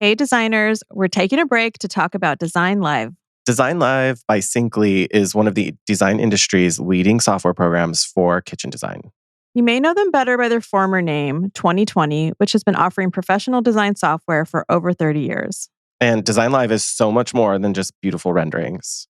Hey designers, we're taking a break to talk about Design Live. Design Live by Syncly is one of the design industry's leading software programs for kitchen design. You may know them better by their former name, 2020, which has been offering professional design software for over 30 years. And Design Live is so much more than just beautiful renderings.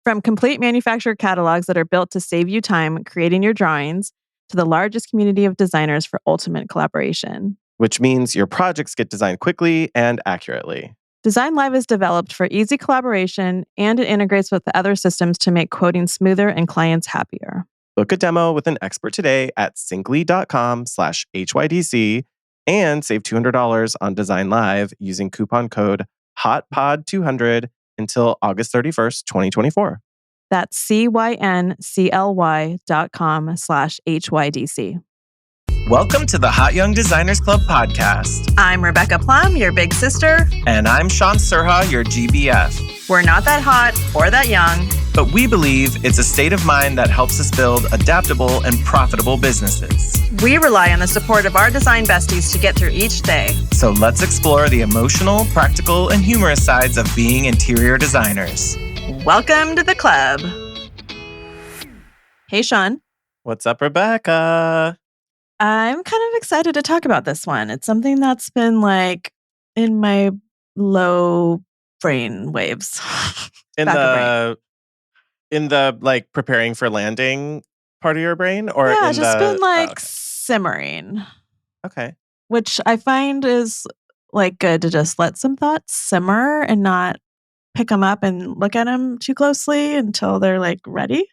From complete manufacturer catalogs that are built to save you time creating your drawings, to the largest community of designers for ultimate collaboration. Which means your projects get designed quickly and accurately. Design Live is developed for easy collaboration, and it integrates with the other systems to make quoting smoother and clients happier. Book a demo with an expert today at syncly.com/HYDC and save $200 on Design Live using coupon code HOTPOD200 until August 31st, 2024. That's CYNCLY.com/HYDC. Welcome to the Hot Young Designers Club podcast. I'm Rebecca Plum, your big sister. And I'm Shaun Surha, your GBF. We're not that hot or that young, but we believe it's a state of mind that helps us build adaptable and profitable businesses. We rely on the support of our design besties to get through each day. So let's explore the emotional, practical, and humorous sides of being interior designers. Welcome to the club. Hey, Shaun. What's up, Rebecca? I'm kind of excited to talk about this one. It's something that's been like in my low brain waves. In the like preparing for landing part of your brain, or yeah, in just been like okay. simmering. Okay. Which I find is like good to just let some thoughts simmer and not pick them up and look at them too closely until they're like ready.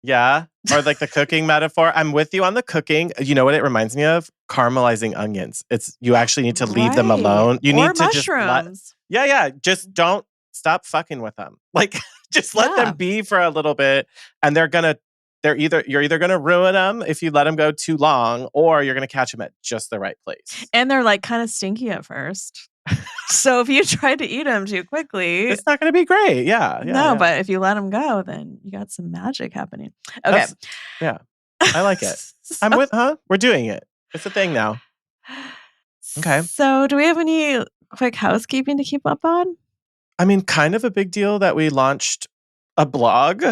Yeah. Or like the cooking metaphor. I'm with you on the cooking. You know what it reminds me of? Caramelizing onions. You actually need to leave them alone. You need to mushrooms. Just don't stop fucking with them. Like just let them be for a little bit, and you're either gonna ruin them if you let them go too long, or you're gonna catch them at just the right place. And they're like kind of stinky at first. So if you try to eat them too quickly, it's not going to be great. Yeah. But if you let them go, then you got some magic happening. Okay. I like it. We're doing it. It's a thing now. Okay. So do we have any quick housekeeping to keep up on? I mean, kind of a big deal that we launched a blog.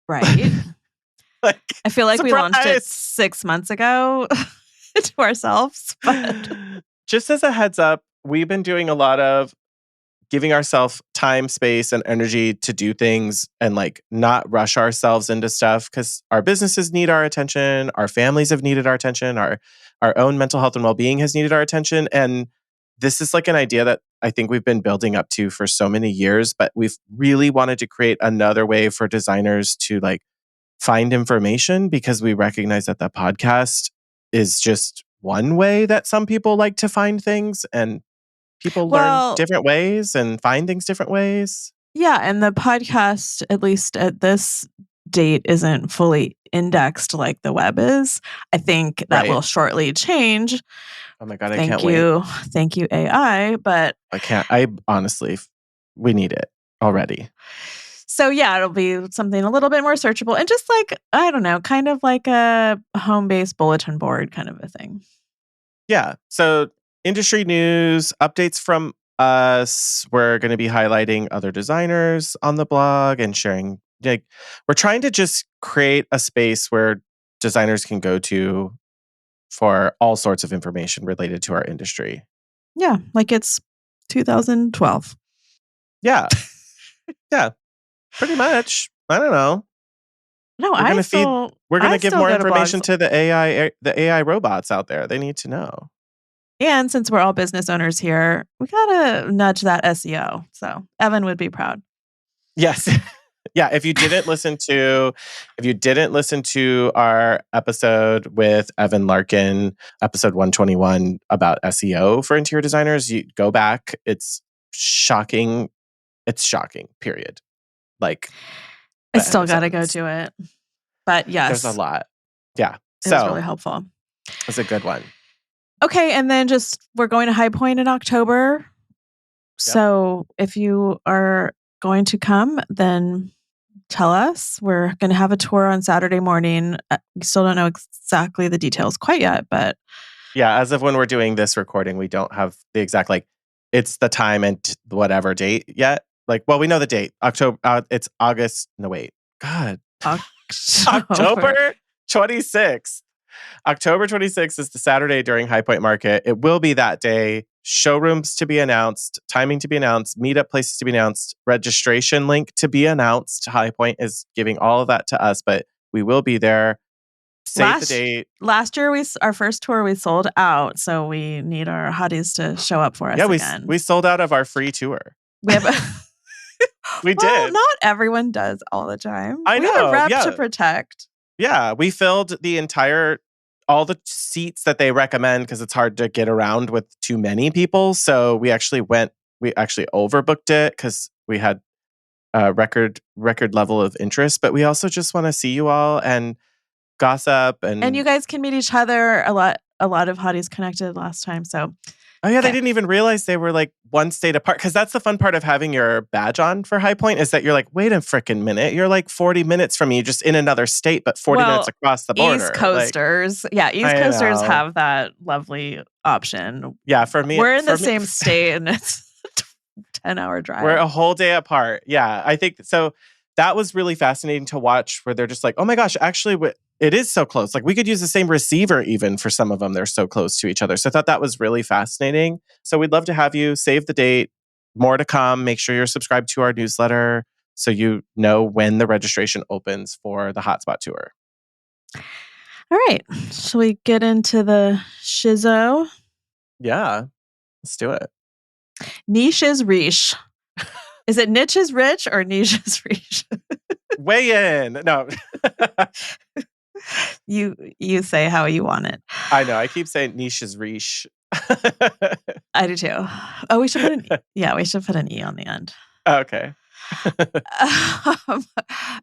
Right. I feel like surprise. We launched it 6 months ago to ourselves. But just as a heads up, we've been doing a lot of giving ourselves time, space, and energy to do things and like not rush ourselves into stuff, because our businesses need our attention. Our families have needed our attention. Our own mental health and well-being has needed our attention. And this is like an idea that I think we've been building up to for so many years, but we've really wanted to create another way for designers to like find information, because we recognize that the podcast is just one way that some people like to find things, and people learn different ways and find things different ways. Yeah. And the podcast, at least at this date, isn't fully indexed like the web is. I think that will shortly change. Oh my God, I can't wait. Thank you, AI. But I honestly, we need it already. So yeah, it'll be something a little bit more searchable and just like, I don't know, kind of like a home-based bulletin board kind of a thing. Yeah. So industry news, updates from us. We're going to be highlighting other designers on the blog and sharing. Like, we're trying to just create a space where designers can go to for all sorts of information related to our industry. Yeah, like it's 2012. Yeah. Yeah. Pretty much. I don't know. No, we're going to give more information to the AI robots out there. They need to know. And since we're all business owners here, we gotta nudge that SEO. So Evan would be proud. Yes. Yeah. If you didn't listen to our episode with Evan Larkin, episode 121 about SEO for interior designers, you go back. It's shocking. It's shocking, period. Like, I still gotta go to it. But yes. There's a lot. Yeah. So it's really helpful. It's a good one. Okay, and then we're going to High Point in October. Yep. So if you are going to come, then tell us. We're going to have a tour on Saturday morning. We still don't know exactly the details quite yet, but yeah, as of when we're doing this recording, we don't have the exact it's the time and whatever date yet. Like, well, we know the date. October. It's August. No, wait. God. October 26th. October 26th is the Saturday during High Point Market. It will be that day. Showrooms to be announced, timing to be announced, meetup places to be announced, registration link to be announced. High Point is giving all of that to us, but we will be there. Save the date. Last year, our first tour, we sold out. So we need our hotties to show up for us again. We sold out of our free tour. We have we did. Not everyone does all the time. I know. We have a rep to protect. Yeah, we filled all the seats that they recommend because it's hard to get around with too many people. So we actually overbooked it because we had a record level of interest. But we also just want to see you all and gossip and you guys can meet each other a lot. A lot of hotties connected last time. So they didn't even realize they were like one state apart, because that's the fun part of having your badge on for High Point is that you're like, wait a freaking minute, you're like 40 minutes from me, just in another state, but 40 minutes across the border. East Coasters, East Coasters have that lovely option. Yeah, for me, we're in the same state, and it's a 10-hour drive. We're a whole day apart. Yeah, I think so. That was really fascinating to watch, where they're just like, oh my gosh, actually, it is so close. Like, we could use the same receiver even for some of them. They're so close to each other. So I thought that was really fascinating. So we'd love to have you. Save the date. More to come. Make sure you're subscribed to our newsletter so you know when the registration opens for the Hotspot Tour. All right. Shall we get into the shizzo? Yeah. Let's do it. Niche is Riche. Is it niche is rich or niche is riche? Weigh in. No. You say how you want it. I know. I keep saying niche is riche. I do too. Oh, we should put an E on the end. Okay.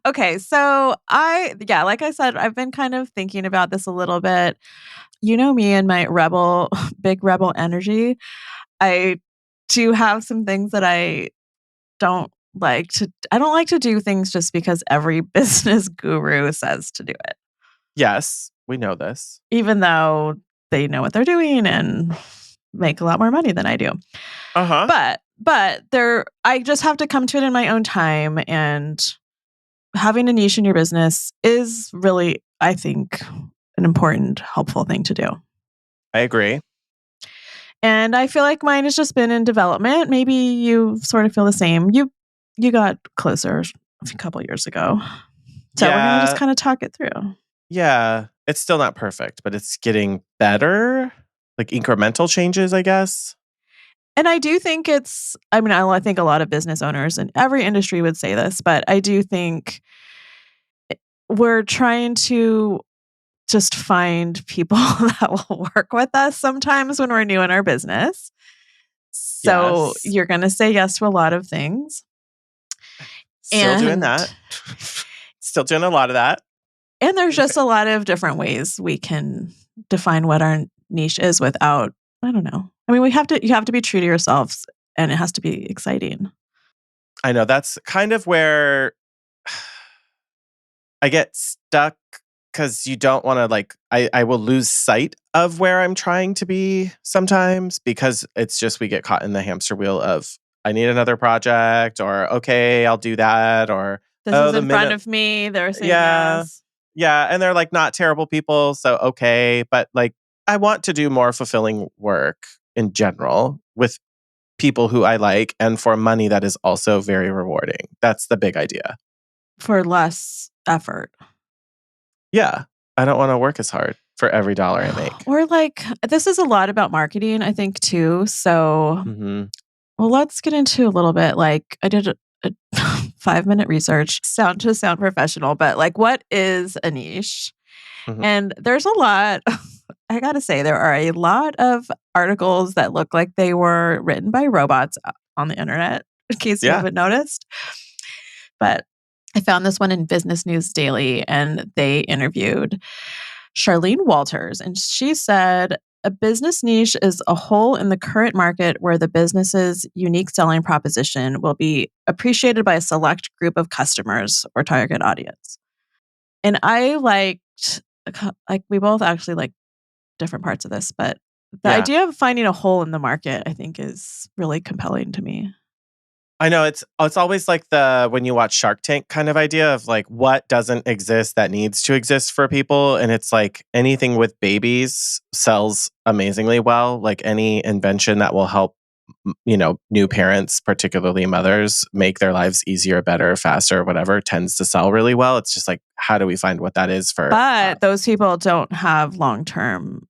Okay. So like I said, I've been kind of thinking about this a little bit. You know me and my big rebel energy. I do have some things that I don't like to do things just because every business guru says to do it. Yes, we know this. Even though they know what they're doing and make a lot more money than I do. Uh-huh. But I just have to come to it in my own time, and having a niche in your business is really, I think, an important, helpful thing to do. I agree. And I feel like mine has just been in development. Maybe you sort of feel the same. You got closer a couple years ago. So we're going to just kind of talk it through. Yeah. It's still not perfect, but it's getting better. Like incremental changes, I guess. And I do think I think a lot of business owners in every industry would say this, but I do think we're trying to just find people that will work with us sometimes when we're new in our business. So You're going to say yes to a lot of things. Doing that. Still doing a lot of that. And there's just a lot of different ways we can define what our niche is without, I don't know. I mean, you have to be true to yourselves, and it has to be exciting. I know that's kind of where I get stuck, because you don't want to I will lose sight of where I'm trying to be sometimes, because it's just we get caught in the hamster wheel of I need another project, or okay, I'll do that, or this is in front of me. They're saying yes. Yeah, and they're like not terrible people, so okay, but like I want to do more fulfilling work in general with people who I like, and for money that is also very rewarding. That's the big idea. For less effort. Yeah. I don't want to work as hard for every dollar I make. Or this is a lot about marketing, I think, too. So, Well, let's get into a little bit. I did a 5-minute research, sound professional, but what is a niche? Mm-hmm. And there's a lot, I gotta say, there are a lot of articles that look like they were written by robots on the internet, in case you haven't noticed. But I found this one in Business News Daily, and they interviewed Charlene Walters, and she said, a business niche is a hole in the current market where the business's unique selling proposition will be appreciated by a select group of customers or target audience. And I liked, we both actually like different parts of this, but The idea of finding a hole in the market, I think, is really compelling to me. I know it's always like the when you watch Shark Tank kind of idea of like what doesn't exist that needs to exist for people, and it's like anything with babies sells amazingly well. Like any invention that will help new parents, particularly mothers, make their lives easier, better, faster, whatever, tends to sell really well. It's just like, how do we find what that is for? But those people don't have long-term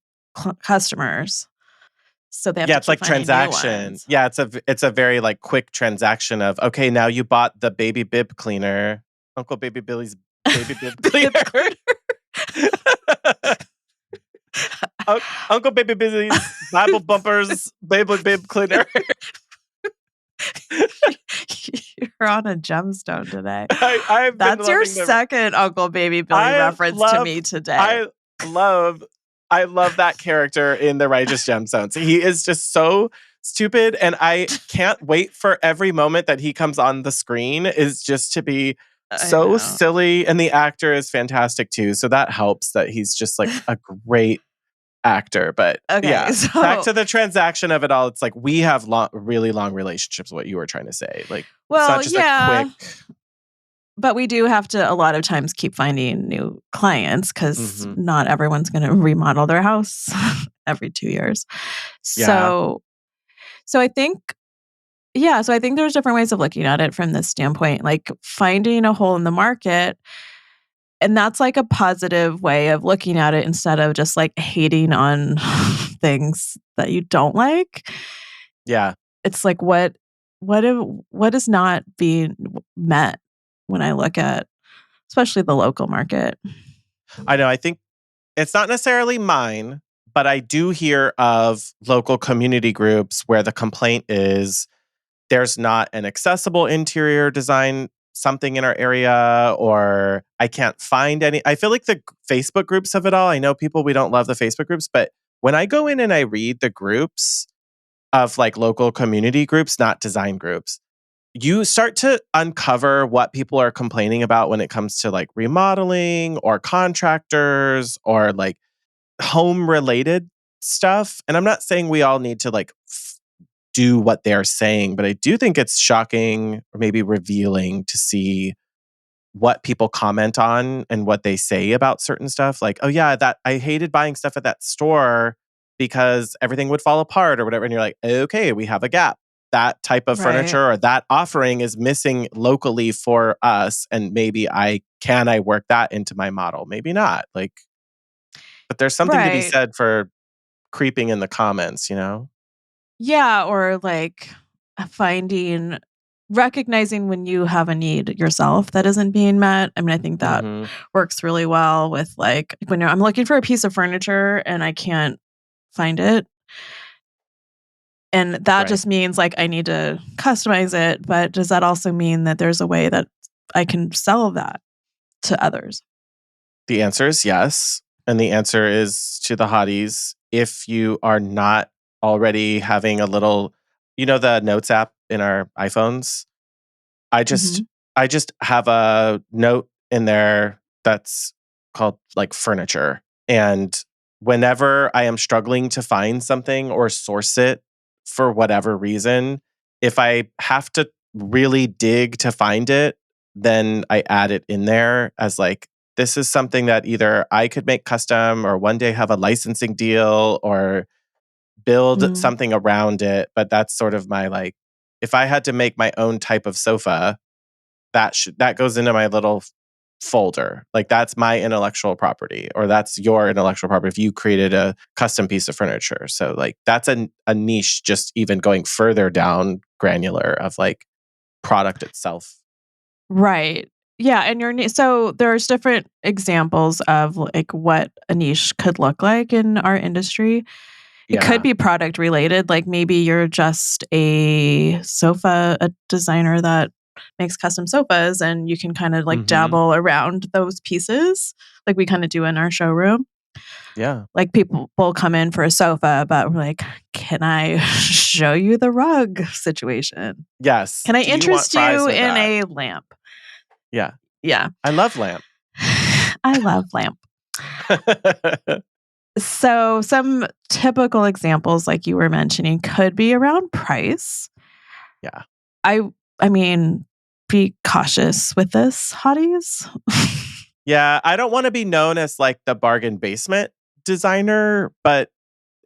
customers. So they have to It's keep like finding new transaction. ones. Yeah, it's a very like quick transaction of, okay, now you bought the baby bib cleaner, Uncle Baby Billy's baby bib cleaner. Uncle Baby Billy's Bible bumpers baby bib cleaner. You're on a gemstone today. That's your second Uncle Baby Billy reference to me today. I love that character in The Righteous Gemstones. He is just so stupid, and I can't wait for every moment that he comes on the screen is just to be so silly, and the actor is fantastic too. So that helps that he's just like a great actor. But so back to the transaction of it all. It's like we have really long relationships. What you were trying to say, like, it's not just a quick. But we do have to a lot of times keep finding new clients because not everyone's going to remodel their house every 2 years. So I think. So I think there's different ways of looking at it from this standpoint, like finding a hole in the market. And that's like a positive way of looking at it instead of just like hating on things that you don't like. Yeah. It's like what is not being met when I look at especially the local market. I know. I think it's not necessarily mine, but I do hear of local community groups where the complaint is there's not an accessible interior design something in our area, or I can't find any. I feel like the Facebook groups of it all, I know we don't love the Facebook groups, but when I go in and I read the groups of like local community groups, not design groups, you start to uncover what people are complaining about when it comes to like remodeling or contractors or like home related stuff. And I'm not saying we all need to like do what they're saying, but I do think it's shocking or maybe revealing to see what people comment on and what they say about certain stuff. Like, oh yeah, that I hated buying stuff at that store because everything would fall apart or whatever. And you're like, okay, we have a gap. That type of furniture or that offering is missing locally for us. And maybe I work that into my model? Maybe not. Like, but there's something to be said for creeping in the comments, you know? Yeah, or like recognizing when you have a need yourself that isn't being met. I mean, I think that works really well with like when I'm looking for a piece of furniture and I can't find it. And that just means like I need to customize it. But does that also mean that there's a way that I can sell that to others? The answer is yes. And the answer is to the hotties. If you are not already having a little, the notes app in our iPhones, I just have a note in there that's called like furniture. And whenever I am struggling to find something or source it for whatever reason, if I have to really dig to find it, then I add it in there as like, this is something that either I could make custom or one day have a licensing deal or build something around it. But that's sort of my like, if I had to make my own type of sofa, that goes into my little folder. Like that's my intellectual property, or that's your intellectual property if you created a custom piece of furniture. So like that's a niche, just even going further down granular of like product itself. Right. Yeah, and so there's different examples of like what a niche could look like in our industry. It could be product related, like maybe you're just a designer that makes custom sofas and you can kind of like dabble around those pieces like we kind of do in our showroom. Yeah. Like people will come in for a sofa, but we're like, can I show you the rug situation? Yes. Can I interest you in a lamp? Yeah. Yeah. I love lamp. I love lamp. So some typical examples, like you were mentioning, could be around price. Yeah. I I mean, be cautious with this, hotties. Yeah, I don't want to be known as like the bargain basement designer, but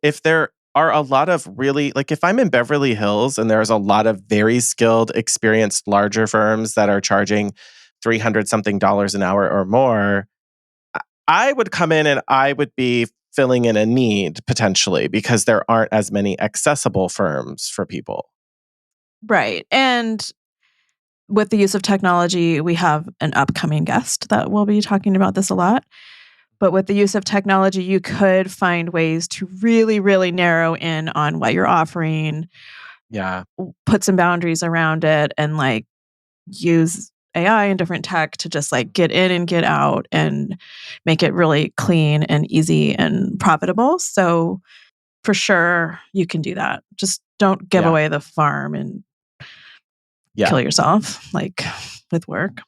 if there are a lot of really like if I'm in Beverly Hills and there's a lot of very skilled, experienced larger firms that are charging 300 something dollars an hour or more, I would come in and I would be filling in a need potentially because there aren't as many accessible firms for people. Right. And with the use of technology, we have an upcoming guest that will be talking about this a lot. But with the use of technology, you could find ways to really, really narrow in on what you're offering, Yeah. put some boundaries around it, and like use AI and different tech to just like get in and get out and make it really clean and easy and profitable. So for sure, you can do that. Just don't give Yeah. away the farm and Yeah. kill yourself like with work.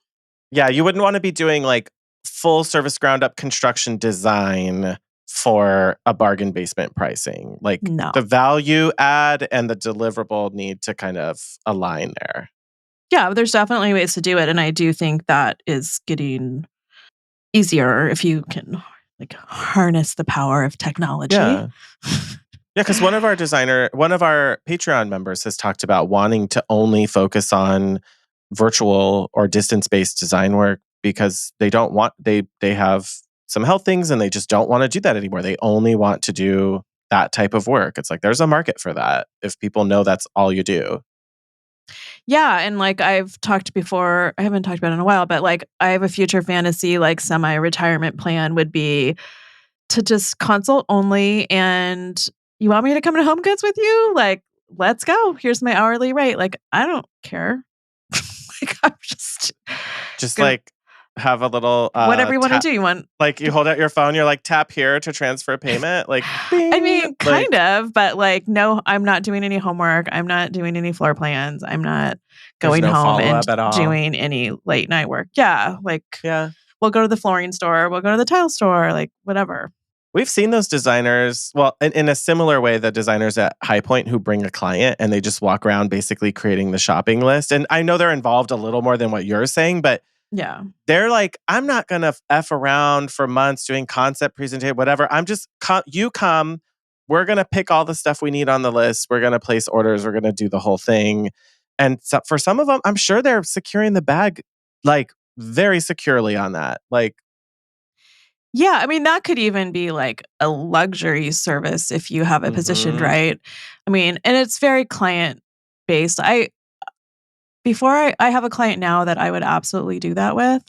Yeah, you wouldn't want to be doing like full service ground up construction design for a bargain basement pricing. Like No. the value add and the deliverable need to kind of align there. Yeah, there's definitely ways to do it. And I do think that is getting easier if you can like harness the power of technology. Yeah. Yeah, because one of our Patreon members has talked about wanting to only focus on virtual or distance based design work because they have some health things and they just don't want to do that anymore. They only want to do that type of work. It's like there's a market for that if people know that's all you do. Yeah, and like I've talked before, I haven't talked about it in a while, but like I have a future fantasy like semi-retirement plan would be to just consult only and you want me to come to Home Goods with you? Like, let's go. Here's my hourly rate. Like, I don't care. Like I'm just Just gonna like have a little whatever you want to tap, do. You want like you hold out your phone, you're like tap here to transfer payment, like I bing, mean, kind like of, but like, no, I'm not doing any homework. I'm not doing any floor plans. I'm not there's going no home follow and up at all. doing any late night work. Yeah, like Yeah. we'll go to the flooring store, we'll go to the tile store, like whatever. We've seen those designers, well, in a similar way, the designers at High Point who bring a client and they just walk around basically creating the shopping list. And I know they're involved a little more than what you're saying, but Yeah. they're like, I'm not going to F around for months doing concept presentation, whatever. I'm just, you come, we're going to pick all the stuff we need on the list. We're going to place orders. We're going to do the whole thing. And so for some of them, I'm sure they're securing the bag like very securely on that. Like, Yeah, I mean, that could even be like a luxury service if you have it positioned mhm, right. I mean, and it's very client based. I have a client now that I would absolutely do that with.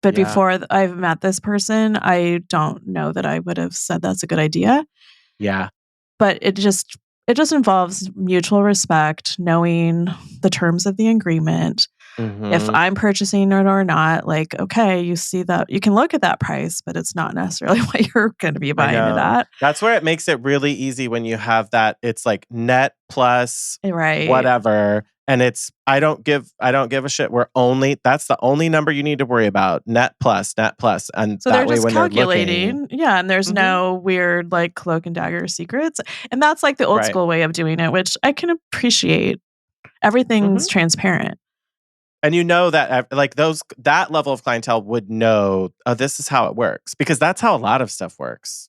But yeah, before I've met this person, I don't know that I would have said that's a good idea. yeah. But it just involves mutual respect, knowing the terms of the agreement. If Mhm. I'm purchasing it or not, like, okay, you see that you can look at that price, but it's not necessarily what you're going to be I buying it know. at. That's where it makes it really easy when you have that it's like net plus Right. whatever and it's I don't give a shit. We're only that's the only number you need to worry about. Net plus and So they're that way just when they're looking. calculating. Yeah. And there's Mhm. no weird like cloak and dagger secrets. And that's like the old Right. school way of doing it, which I can appreciate. Everything's Mhm. transparent. And you know that like those that level of clientele would know, oh, this is how it works because that's how a lot of stuff works.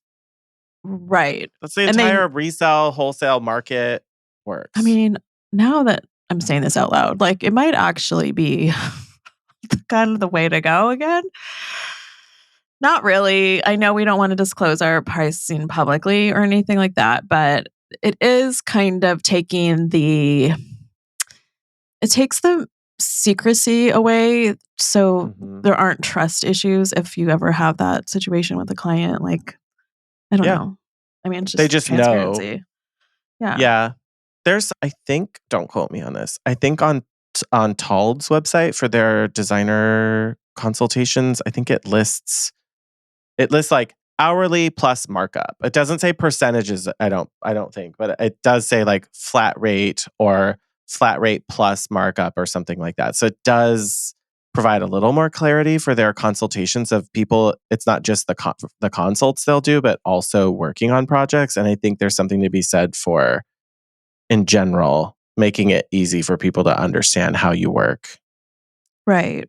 Right. That's the And they entire resale wholesale market I works. mean, now that I'm saying this out loud, like it might actually be kind of the way to go again. Not really. I know we don't want to disclose our pricing publicly or anything like that, but it is kind of it takes the secrecy away so Mhm. there aren't trust issues if you ever have that situation with a client. Like, I don't Yeah. know. I mean, it's They just just know. transparency. Yeah. Yeah. There's I think don't quote me on this. I think on Tald's website for their designer consultations, I think it lists like hourly plus markup. It doesn't say percentages, I don't think, but it does say like flat rate or flat rate plus markup or something like that. So it does provide a little more clarity for their consultations of people. It's not just the consults they'll do, but also working on projects. And I think there's something to be said for, in general, making it easy for people to understand how you work. Right.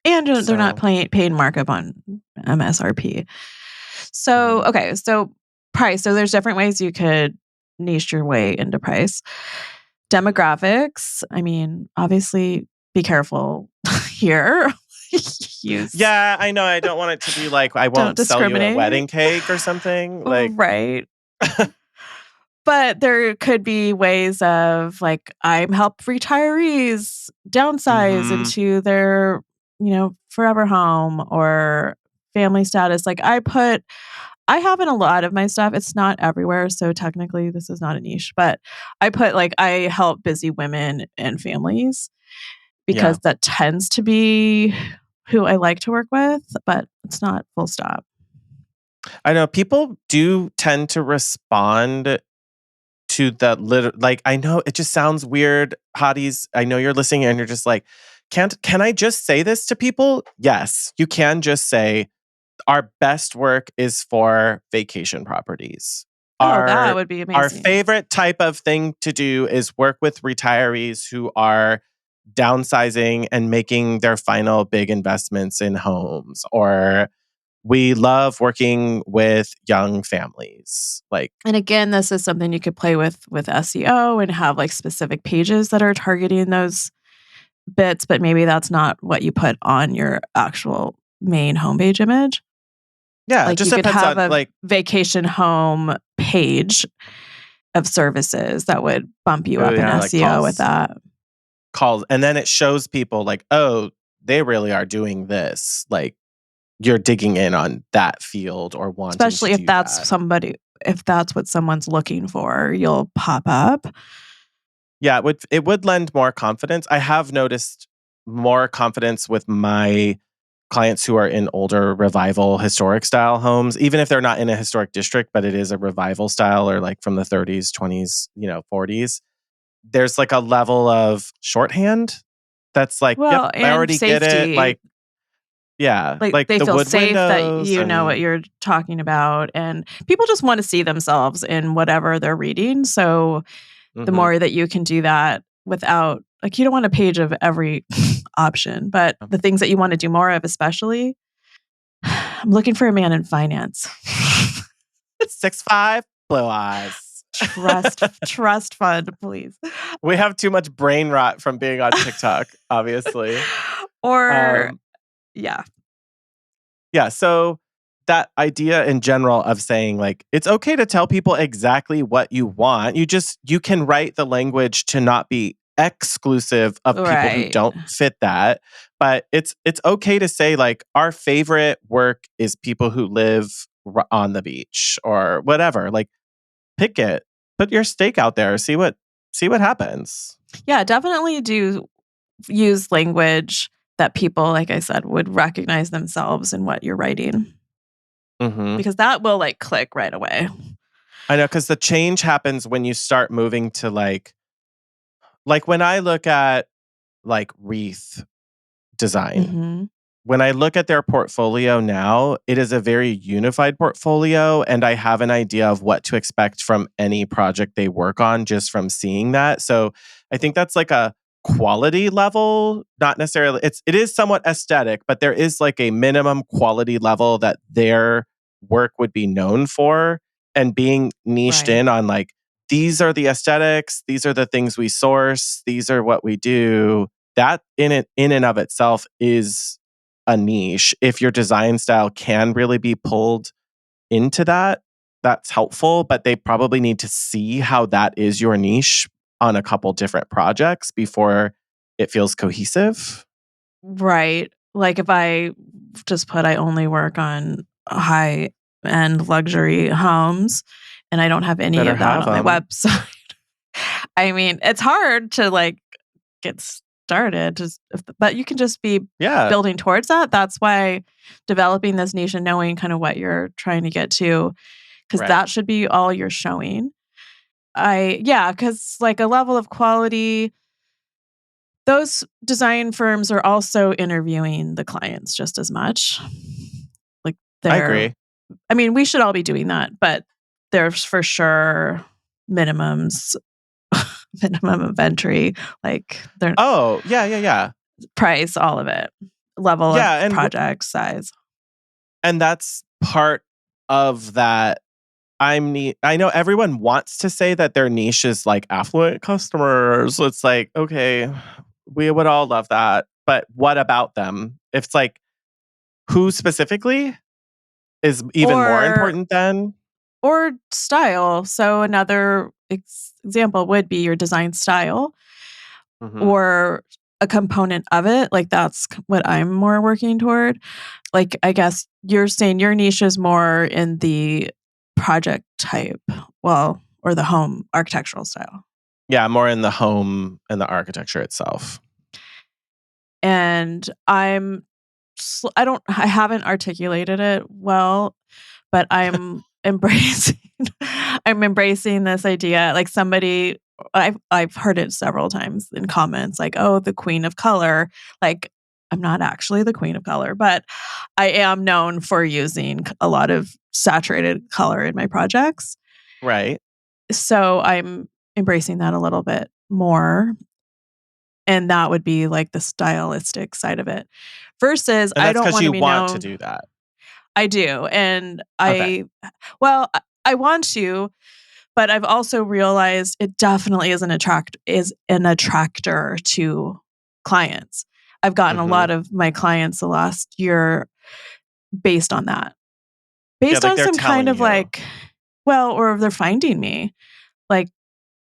And they're not So, paying markup on MSRP. So, mhm. okay. So price. So there's different ways you could niche your way into price. Demographics. I mean, obviously be careful here. Use Yeah, I know. I don't want it to be like, I Don't won't sell you a discriminate. wedding cake or something. Like, Right. But there could be ways of like, I help retirees downsize hmm into their, forever home or family status. Like I have in a lot of my stuff. It's not everywhere. So technically this is not a niche, but I put like, I help busy women and families yeah. because that tends to be who I like to work with, but it's not full stop. I know people do tend to respond to the like, I know it just sounds weird, hotties. I know you're listening and you're just like, can I just say this to people? Yes, you can just say our best work is for vacation properties. Oh, that Our would be our amazing. favorite type of thing to do is work with retirees who are downsizing and making their final big investments in homes, or we love working with young families. Like, And again, this is something you could play with SEO and have like specific pages that are targeting those bits, but maybe that's not what you put on your actual main homepage image. yeah, it Like just you could depends have on a like vacation home page of services that would bump you up in yeah, like SEO with that. calls, and then it shows people like, oh, they really are doing this. Like, you're digging in on that field or wanting to Especially do that. if that's what someone's looking for, you'll pop up. Yeah, it would lend more confidence. I have noticed more confidence with my clients who are in older revival historic style homes, even if they're not in a historic district, but it is a revival style or like from the 30s, 20s, 40s. There's like a level of shorthand that's like, yep, Well, I and already get it. safety. Like, yeah, Like, like they the feel wood safe that windows you know what and you're talking about, and people just wanna see themselves in whatever they're reading, so the mhm. more that you can do that without like, you don't want a page of every option, but the things that you wanna do more of especially, I'm looking for a man in finance. 6'5", blue eyes. Trust fund, please. We have too much brain rot from being on TikTok, obviously. Or Um, yeah. yeah, so that idea in general of saying like it's okay to tell people exactly what you want. You can write the language to not be exclusive of people who Right. don't fit that, but it's okay to say like our favorite work is people who live on the beach or whatever. Like, pick it. Put your stake out there. See what happens. Yeah, definitely do use language that people, like I said, would recognize themselves in what you're writing Mhm. because that will like click right away. I know, because the change happens when you start moving to like when I look at like wreath design. Mhm. When I look at their portfolio now, it is a very unified portfolio, and I have an idea of what to expect from any project they work on just from seeing that. So I think that's like a quality level, not necessarily it is somewhat aesthetic, but there is like a minimum quality level that their work would be known for, and being niched Right. in on like these are the aesthetics, these are the things we source, these are what we do. That in and of itself is a niche. If your design style can really be pulled into that, that's helpful, but they probably need to see how that is your niche on a couple different projects before it feels cohesive. Right. Like if I just put I only work on high end luxury homes and I don't have any Better of that have on my them. website. I mean, it's hard to like get started, but you can just be Yeah, building towards that. That's why developing this niche and knowing kind of what you're trying to get to, because right. that should be all you're showing. Yeah, because like a level of quality, those design firms are also interviewing the clients just as much. Like I agree. I mean, we should all be doing that, but there's for sure minimums, minimum of entry, like their Oh, yeah. price, all of it, level of Yeah, project size. and that's part of that. I know everyone wants to say that their niche is like affluent customers. It's like, okay, we would all love that. But what about them? If it's like, who specifically is even more Or important than? or style. So another example would be your design style Mhm. or a component of it. Like that's what I'm more working toward. Like I guess you're saying your niche is more in the project type, well, or the home architectural style. Yeah, more in the home and the architecture itself. And I haven't articulated it well, but I'm embracing I'm embracing this idea. Like I've heard it several times in comments like, "Oh, the queen of color." Like I'm not actually the queen of color, but I am known for using a lot of saturated color in my projects. Right. So I'm embracing that a little bit more, and that would be like the stylistic side of it. Versus And I that's don't because want to you be want to known. do that. I do, and Okay. I want to, but I've also realized it definitely is an attractor to clients. I've gotten a Mhm. lot of my clients the last year based on that. Yeah, Based like on they're some kind telling of you. like, well, or they're finding me. Like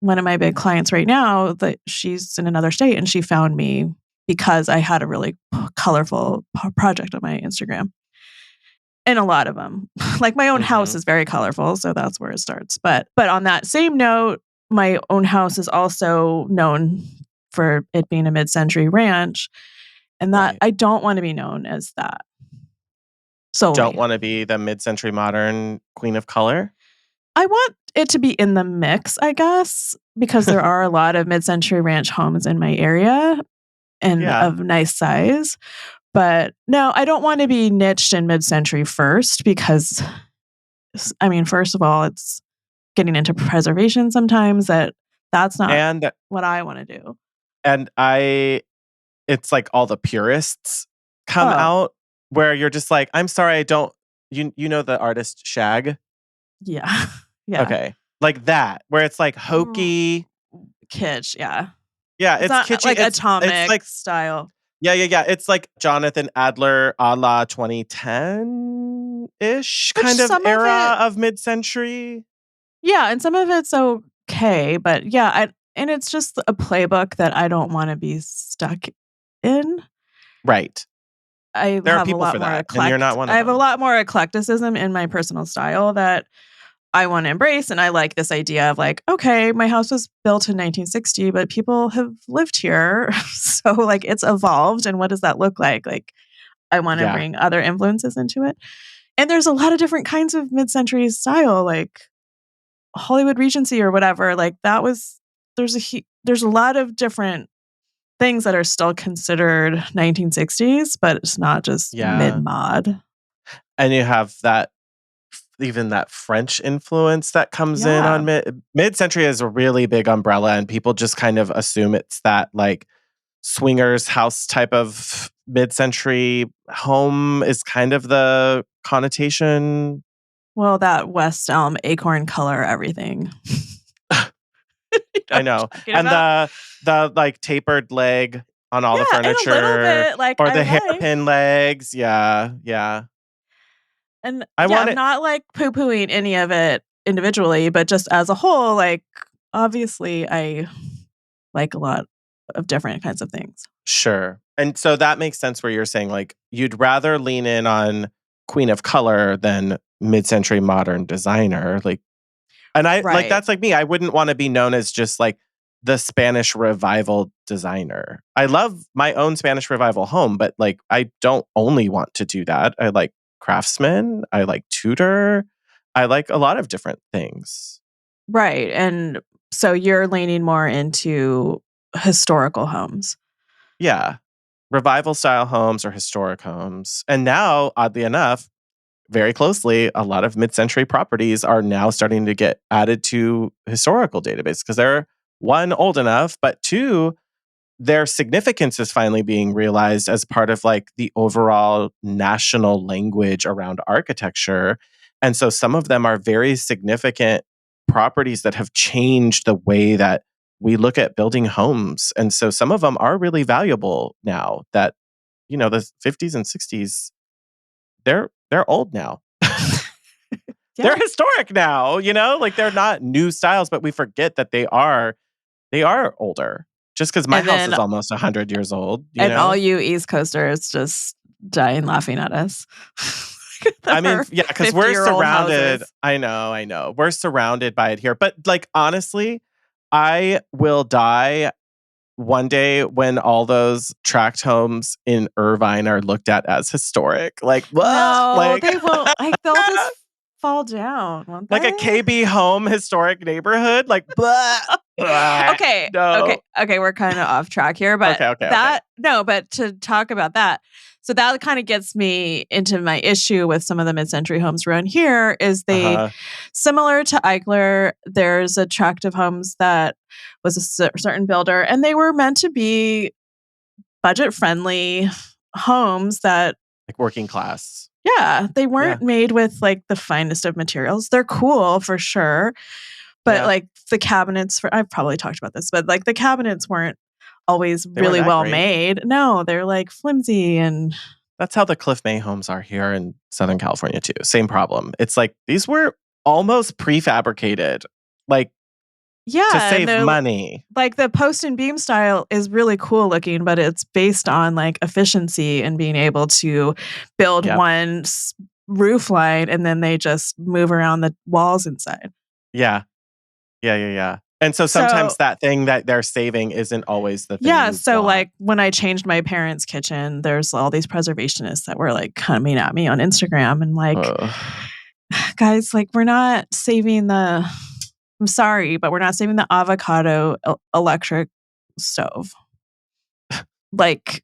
one of my big clients right now, that she's in another state and she found me because I had a really colorful project on my Instagram. And a lot of them. Like my own house Mhm. is very colorful, so that's where it starts. But on that same note, my own house is also known for it being a mid-century ranch, and that Right. I don't want to be known as that Don't solely. wanna be the mid-century modern queen of color? I want it to be in the mix, I guess, because there are a lot of mid-century ranch homes in my area and Yeah. of nice size. But no, I don't want to be niched in mid-century first because I mean, first of all, it's getting into preservation sometimes that's not And what I wanna do. and I it's like all the purists come Oh, out where you're just like, "I'm sorry, I don't." You know the artist Shag? yeah. Yeah. Okay. Like that, where it's like Mm, hokey. kitsch, yeah. Yeah, It's it's not, kitschy. like, It's atomic like style. yeah. It's like Jonathan Adler a la 2010-ish Which kind of some of era it, of mid-century. yeah, and some of it's okay, but yeah, and it's just a playbook that I don't wanna be stuck in. Right. I There are have a people lot for more that, and you're not one I of have a them. lot more eclecticism in my personal style that I wanna embrace, and I like this idea of like, okay, my house was built in 1960, but people have lived here. So, like, it's evolved, and what does that look like? Like, I wanna Yeah. bring other influences into it. And there's a lot of different kinds of mid-century style, like Hollywood Regency or whatever, like, that was there's a lot of different things that are still considered 1960s, but it's not just Yeah. mid-mod. And you have that even that French influence that comes in Yeah. on mid-century is a really big umbrella, and people just kind of assume it's that, like, swingers house type of mid-century home is kind of the connotation. Well, that West Elm acorn color everything. You know I what I'm know. talking And about? the, like, tapered leg on all the Yeah, and a little furniture bit, like, or I the like. hairpin legs. Yeah. And, I yeah, want I'm it. not, like, poo-pooing any of it individually, but just as a whole, like, obviously, I like a lot of different kinds of things. Sure. And so that makes sense where you're saying, like, you'd rather lean in on queen of color than mid-century modern designer, like, and I like, Right. that's like me. I wouldn't wanna be known as just, like, the Spanish Revival designer. I love my own Spanish Revival home, but, like, I don't only want to do that. I like Craftsman, I like Tudor, I like a lot of different things. Right, and so you're leaning more into historical homes. Yeah. Revival style homes or historic homes. And now, oddly enough, very closely, a lot of mid-century properties are now starting to get added to historical database because they're one, old enough, but two, their significance is finally being realized as part of like the overall national language around architecture. And so some of them are very significant properties that have changed the way that we look at building homes. And so some of them are really valuable now that, the 50s and 60s, they're old now. Yeah. They're historic now, like they're not new styles, but we forget that they are older. Just because my And house then is almost 100 years old, and all you East Coasters just dying laughing at us. I mean, yeah, because we're 50-year-old surrounded. houses. I know. We're surrounded by it here. But like honestly, I will die one day when all those tract homes in Irvine are looked at as historic. Like what? No, Like they will they'll just fall down, won't like a they? KB home historic neighborhood. Like blah, blah. Okay, No. we're kind of off track here, but Okay. but to talk about that, so that kind of gets me into my issue with some of the mid-century homes around here is they, Uh-huh. similar to Eichler, there's attractive homes that was a certain builder, and they were meant to be budget-friendly homes that, Like working class. yeah, they Yeah. weren't made with like the finest of materials. They're cool for sure, but Yeah. like the cabinets I've probably talked about this, but like the cabinets weren't always They weren't really that well great. made. No, they're like flimsy and That's how the Cliff May homes are here in Southern California too. Same problem. It's like these were almost prefabricated, like to yeah, and save they're money. like the post and beam style is really cool looking, but it's based on like efficiency and being able to build Yep. one roof line and then they just move around the walls inside. Yeah. Yeah. And so So sometimes that thing that they're saving isn't always the thing yeah, you so want. like when I changed my parents' kitchen, there's all these preservationists that were like coming at me on Instagram and like, Ugh. guys, like we're not saving I'm sorry, but we're not saving the avocado electric stove. Like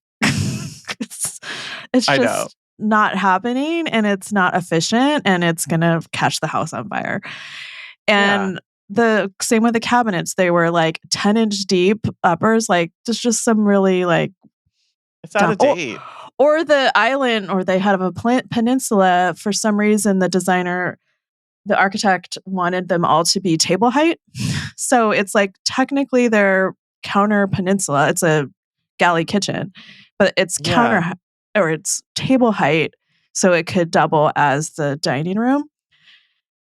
it's I know. just not happening and it's not efficient and it's going to catch the house on fire. Yeah. And the same with the cabinets, they were like 10-inch deep uppers, like just some really like It's out dumb. of date. Or the island, or they had a peninsula. For some reason, the architect wanted them all to be table height. So it's like technically they're counter peninsula. It's a galley kitchen, but it's Yeah. it's table height. So it could double as the dining room,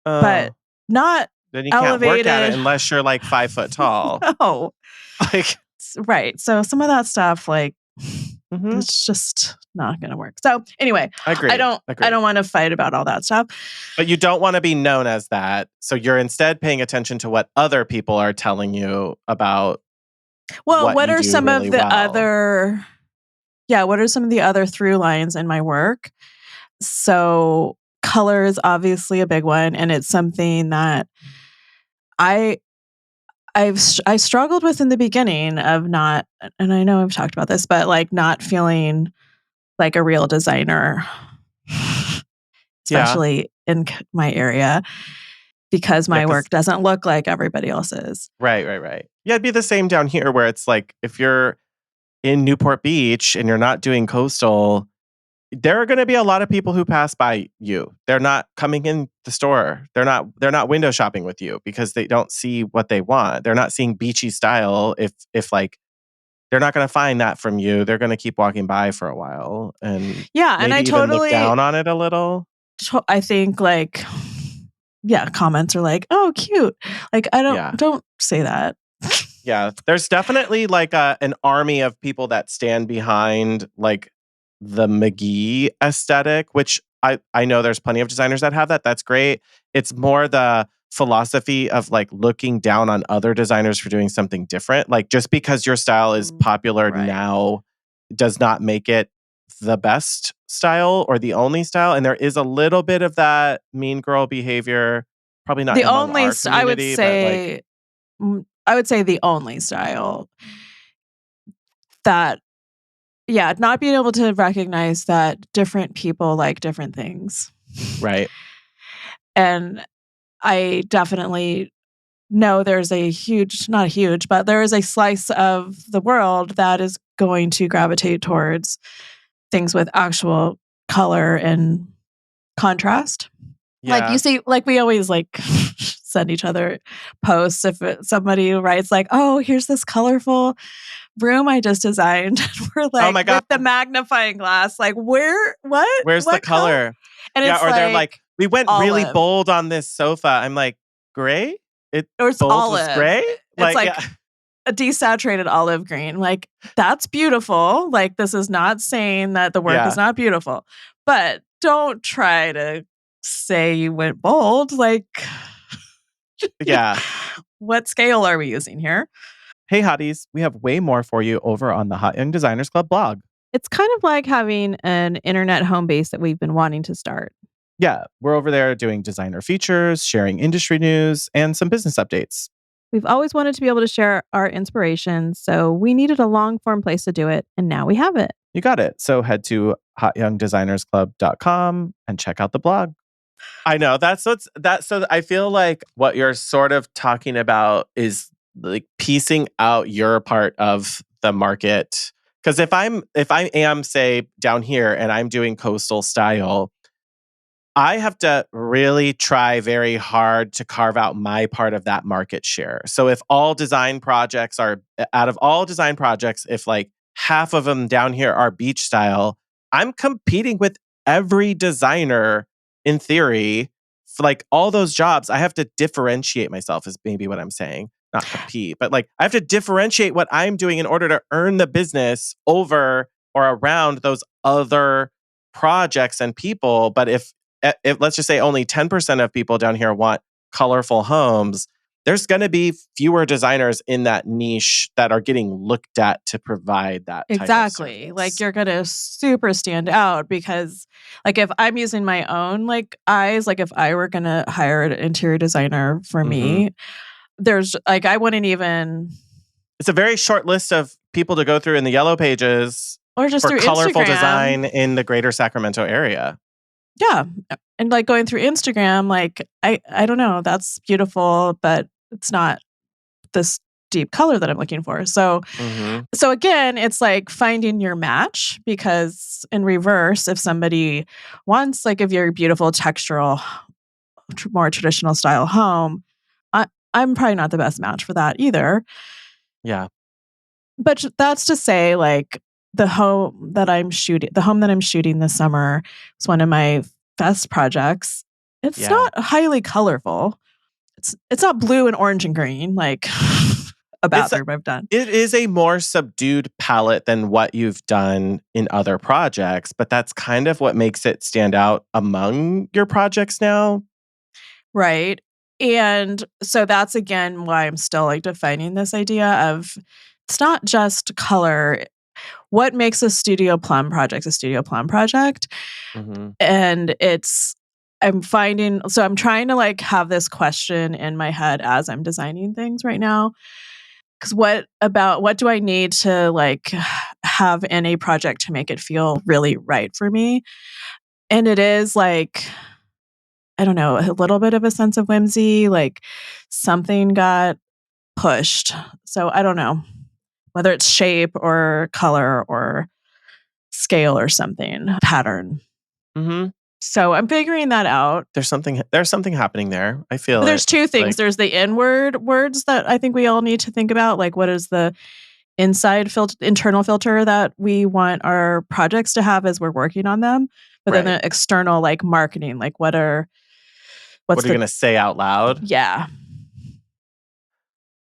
but Oh. not Then you can't work at it elevated. unless you're like 5 foot tall. No. Like Right. So some of that stuff, like, mhm. it's just not going to work. So anyway, Agreed. I don't want to fight about all that stuff. But you don't want to be known as that. So you're instead paying attention to what other people are telling you about Well, what you what are do some really of the well. what are some of the other through lines in my work? So color is obviously a big one, and it's something that I I struggled with in the beginning of not, and I know I've talked about this, but like not feeling like a real designer, Yeah. especially in my area, because Yeah, my 'cause work doesn't look like everybody else's. right. Yeah, it'd be the same down here where it's like if you're in Newport Beach and you're not doing coastal, there are going to be a lot of people who pass by you. They're not coming in the store. They're not window shopping with you because they don't see what they want. They're not seeing beachy style if like they're not going to find that from you. They're going to keep walking by for a while and Yeah, and I maybe even look totally down on it a little. I think like yeah, comments are like, "Oh, cute." Like I Yeah. don't say that. Yeah, there's definitely like an army of people that stand behind like the McGee aesthetic, which I know there's plenty of designers that have that. That's great. It's more the philosophy of like looking down on other designers for doing something different. Like just because your style is popular Right. now does not make it the best style or the only style. And there is a little bit of that mean girl behavior, probably not The among only our community, but like I would say the only style that Yeah, not being able to recognize that different people like different things. Right. And I definitely know there's a huge, not huge, but there is a slice of the world that is going to gravitate towards things with actual color and contrast. Like Yeah. you see, like we always like send each other posts if somebody writes like, "Oh, here's this colorful room I just designed." We're Oh like my God. with the magnifying glass, like where, Where's the what color? And Yeah. it's Or they're like, like we went really olive, bold on this sofa. I'm like, gray? It or it's bold was olive. gray? It's Like, yeah. like a desaturated olive green. Like that's beautiful. Like this is not saying that the work is Yeah. not beautiful, but don't try to say you went bold. Like Yeah. what scale are we using here? Hey, hotties, we have way more for you over on the Hot Young Designers Club blog. It's kind of like having an internet home base that we've been wanting to start. Yeah, we're over there doing designer features, sharing industry news, and some business updates. We've always wanted to be able to share our inspirations, so we needed a long form place to do it, and now we have it. You got it. So head to hotyoungdesignersclub.com and check out the blog. I know so I feel like what you're sort of talking about is like piecing out your part of the market. Because if I am say down here and I'm doing coastal style, I have to really try very hard to carve out my part of that market share. So if all design projects are out of all design projects, if like half of them down here are beach style, I'm competing with every designer in theory. For like all those jobs, I have to differentiate myself is maybe what I'm saying. Not compete, but like I have to differentiate what I'm doing in order to earn the business over or around those other projects and people. But if let's just say only 10% of people down here want colorful homes, there's going to be fewer designers in that niche that are getting looked at to provide that type of Exactly. service. Like you're going to super stand out because like if I'm using my own like eyes, like if I were going to hire an interior designer for me, there's like I wouldn't even It's a very short list of people to go through in the yellow pages or just for through colorful Instagram. design in the greater Sacramento area. Yeah. And like going through Instagram, like I don't know, that's beautiful, but it's not this deep color that I'm looking for. So again, it's like finding your match because in reverse, if somebody wants like if you're a beautiful textural, more traditional style home, I'm probably not the best match for that either. Yeah. But that's to say, like the home that I'm shooting this summer is one of my best projects. It's not highly colorful. It's not blue and orange and green like a bathroom I've done. It is a more subdued palette than what you've done in other projects, but that's kind of what makes it stand out among your projects now. Right. And so that's again why I'm still like defining this idea of it's not just color. What makes a studio plum project a studio plum project? And I'm trying to like have this question in my head as I'm designing things right now. Cause what do I need to like have in a project to make it feel really right for me? And it is like, I don't know, a little bit of a sense of whimsy, like something got pushed. So I don't know whether it's shape or color or scale or something, pattern. So I'm figuring that out. There's something happening there. I feel But there's two things. Like, there's the inward words that I think we all need to think about. Like what is the internal filter that we want our projects to have as we're working on them? But then the external like marketing, like what are you going to say out loud? Yeah.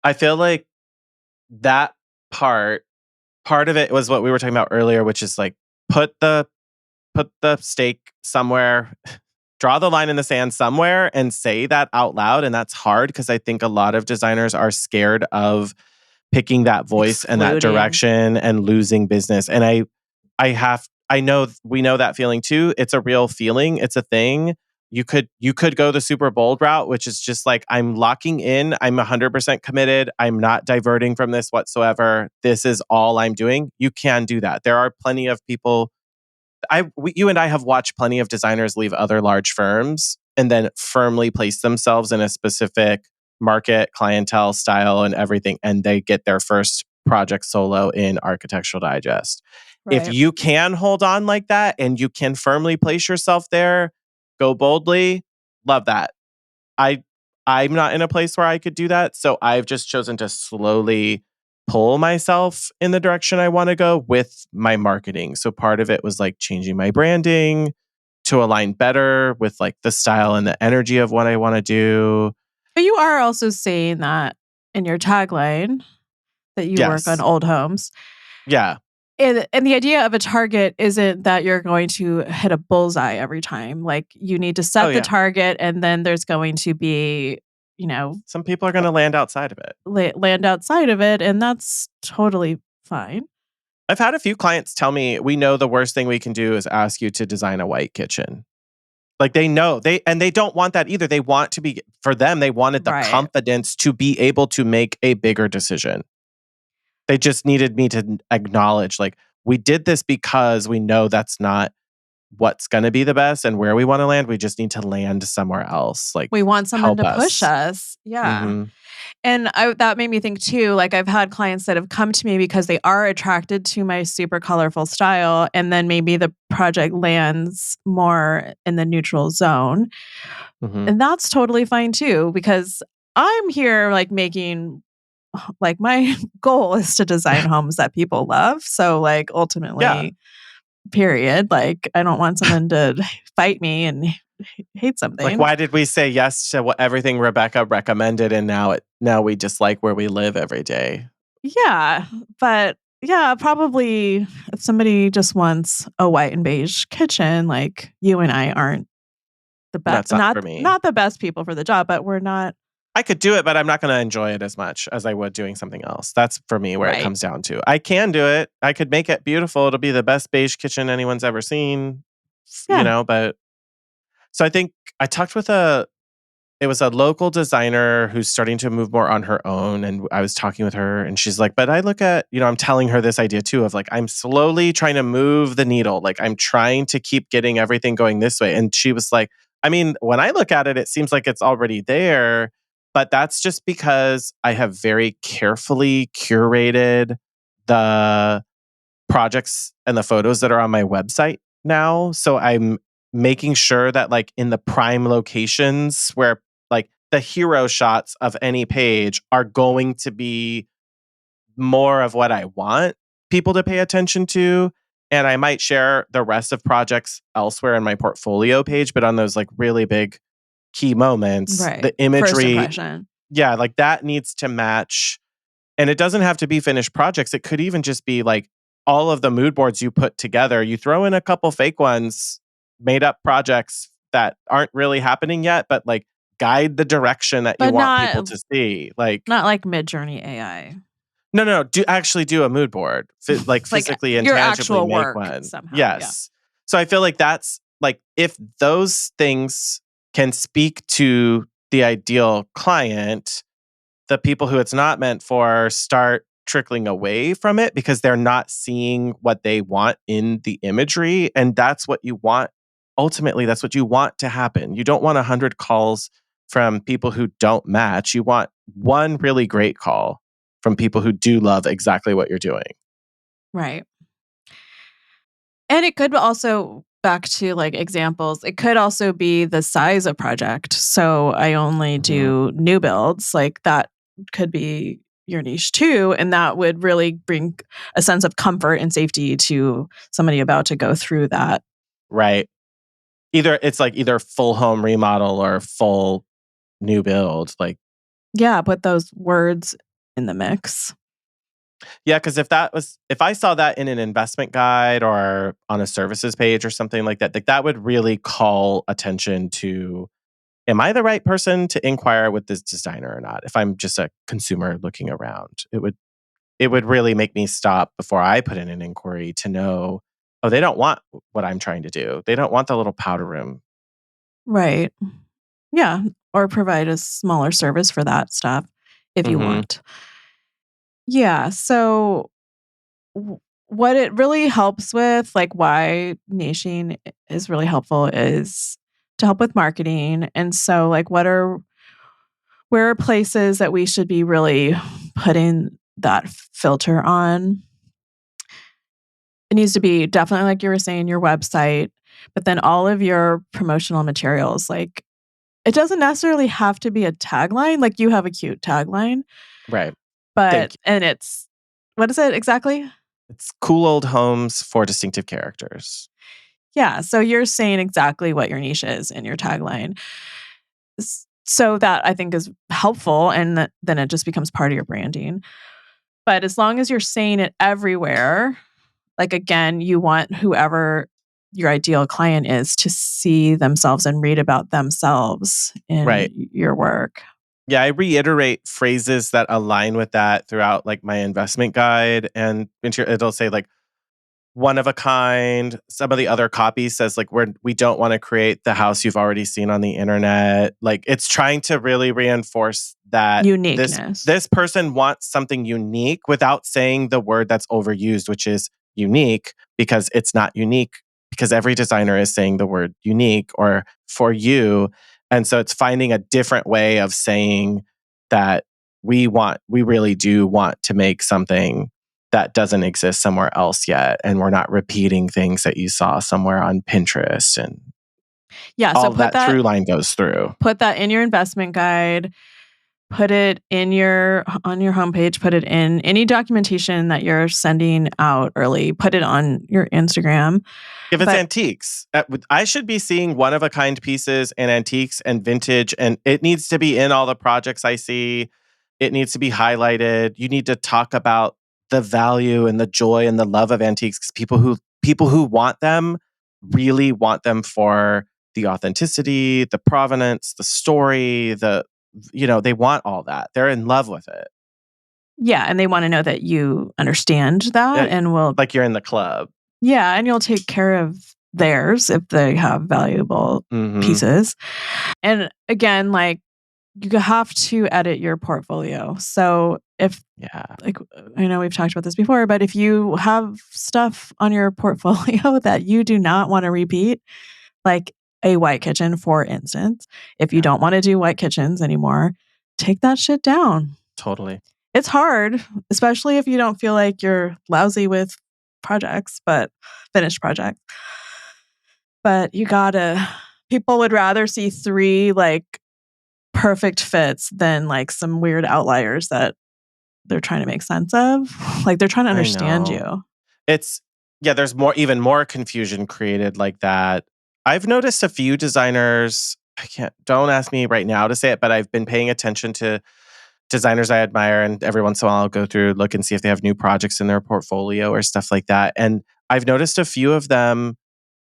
I feel like that part of it was what we were talking about earlier, which is like put the stake somewhere, draw the line in the sand somewhere and say that out loud. And that's hard because I think a lot of designers are scared of picking that voice and that direction and losing business. And I know we know that feeling too. It's a real feeling. It's a thing. you could go the super bold route, which is just like, I'm locking in, I'm 100% committed, I'm not diverting from this whatsoever. This is all I'm doing. You can do that. There are plenty of people. You and I have watched plenty of designers leave other large firms and then firmly place themselves in a specific market, clientele, style, and everything, and they get their first project solo in Architectural Digest. If Right. you can hold on like that and you can firmly place yourself there, go boldly. Love that. I I'm not in a place where I could do that, so I've just chosen to slowly pull myself in the direction I want to go with my marketing. So part of it was like changing my branding to align better with like the style and the energy of what I want to do. But you are also saying that in your tagline that you work on Yes. old homes. Yeah. And the idea of a target isn't that you're going to hit a bullseye every time. Like, you need to Oh set the yeah. target, and then there's going to be, you know, Some people are going to land outside of it. land outside of it, and that's totally fine. I've had a few clients tell me, we know the worst thing we can do is ask you to design a white kitchen. Like they know they don't want that either. They want to be, for them, they wanted the Right. confidence to be able to make a bigger decision. They just needed me to acknowledge, like, we did this because we know that's not what's going to be the best and where we want to land. We just need to land somewhere else. Like, We want someone help to push us. us. Yeah. Hmm. And that made me think too, like, I've had clients that have come to me because they are attracted to my super colorful style, and then maybe the project lands more in the neutral zone. Hmm. And that's totally fine too, because I'm here like making, like, my goal is to design homes that people love. So, like, Yeah. ultimately, period. Like, I don't want someone to fight me and hate Like, something. why did we say yes to everything Rebecca recommended, and now we just like where we live every day? Yeah, but yeah, probably if somebody just wants a white and beige kitchen, like, you and I aren't the best, That's not for me. not the best people for the job, but we're not. I could do it, but I'm not going to enjoy it as much as I would doing something else. That's for me where it Right. comes down to. I can do it. I could make it beautiful. It'll be the best beige kitchen anyone's ever seen, Yeah. but so I think I talked with it was a local designer who's starting to move more on her own. And I was talking with her and she's like, but I look at, I'm telling her this idea too of like, I'm slowly trying to move the needle. Like I'm trying to keep getting everything going this way. And she was like, I mean, when I look at it, it seems like it's already there. But that's just because I have very carefully curated the projects and the photos that are on my website now. So I'm making sure that like in the prime locations where like the hero shots of any page are going to be more of what I want people to pay attention to. And I might share the rest of projects elsewhere in my portfolio page, but on those like really big key moments, Right. the First imagery, impression. yeah, like that needs to match. And it doesn't have to be finished projects. It could even just be like all of the mood boards you put together. You throw in a couple fake ones, made up projects that aren't really happening yet, but like guide the direction that you But want people to see. Like, not like Midjourney AI. no, do actually do a mood board, like Like, physically and your tangibly actual make work one. somehow. Yeah. Yes. So I feel like that's like if those things can speak to the ideal client, the people who it's not meant for start trickling away from it because they're not seeing what they want in the imagery. And that's what you want. Ultimately, that's what you want to happen. You don't want 100 calls from people who don't match. You want one really great call from people who do love exactly what you're doing. Right. And it could also, back to like examples, it could also be the size of project. So I only Mhm. do new builds, like that could be your niche too. And that would really bring a sense of comfort and safety to somebody about to go through that. Right. It's like either full home remodel or full new build. Like, Yeah, put those words in the mix. yeah, because if I saw that in an investment guide or on a services page or something like that would really call attention to, am I the right person to inquire with this designer or not? If I'm just a consumer looking around, it would really make me stop before I put in an inquiry to know, oh, they don't want what I'm trying to do. They don't want the little powder room. Right. Yeah. Or provide a smaller service for that stuff if you want. Yeah. So, what it really helps with, like why niching is really helpful, is to help with marketing. And so, like, where are places that we should be really putting that filter on? It needs to be definitely, like you were saying, your website, but then all of your promotional materials. Like, it doesn't necessarily have to be a tagline. Like, you have a cute tagline, Right. but Thank you. and it's what is it exactly? It's cool old homes for distinctive characters. Yeah, so you're saying exactly what your niche is in your tagline. So that I think is helpful, and then it just becomes part of your branding. But as long as you're saying it everywhere, like, again, you want whoever your ideal client is to see themselves and read about themselves in Right. your work. Yeah, I reiterate phrases that align with that throughout like my investment guide, and it'll say like one of a kind. Some of the other copy says like we don't want to create the house you've already seen on the internet. Like it's trying to really reinforce that this Uniqueness. this person wants something unique without saying the word that's overused, which is unique, because it's not unique, because every designer is saying the word unique or for you. And so it's finding a different way of saying that we really do want to make something that doesn't exist somewhere else yet. And we're not repeating things that you saw somewhere on Pinterest, and Yeah, so all of that through line goes through. put that in your investment guide, put it in on your homepage, put it in any documentation that you're sending out early, put it on your Instagram. If it's But antiques, I should be seeing one of a kind pieces and antiques and vintage, and it needs to be in all the projects I see. It needs to be highlighted. You need to talk about the value and the joy and the love of antiques, because people who want them really want them for the authenticity, the provenance, the story, they want all that. They're in love with it. yeah, and they wanna know that you understand that Yeah, and will like you're in the club. yeah, and you'll take care of theirs if they have valuable Mhm. pieces. And again, like, you have to edit your portfolio. So if Yeah. like, I know we've talked about this before, but if you have stuff on your portfolio that you do not wanna repeat, like a white kitchen, for instance, if you Yeah. don't wanna do white kitchens anymore, take that shit down. Totally. It's hard, especially if you don't feel like you're lousy with finished projects. But you gotta people would rather see 3, like, perfect fits than, like, some weird outliers that they're trying to make sense of. Like, they're trying to I understand know. you. It's Yeah, there's even more confusion created like that. I've noticed a few designers, don't ask me right now to say it, but I've been paying attention to designers I admire, and every once in a while I'll go through, look and see if they have new projects in their portfolio or stuff like that. And I've noticed a few of them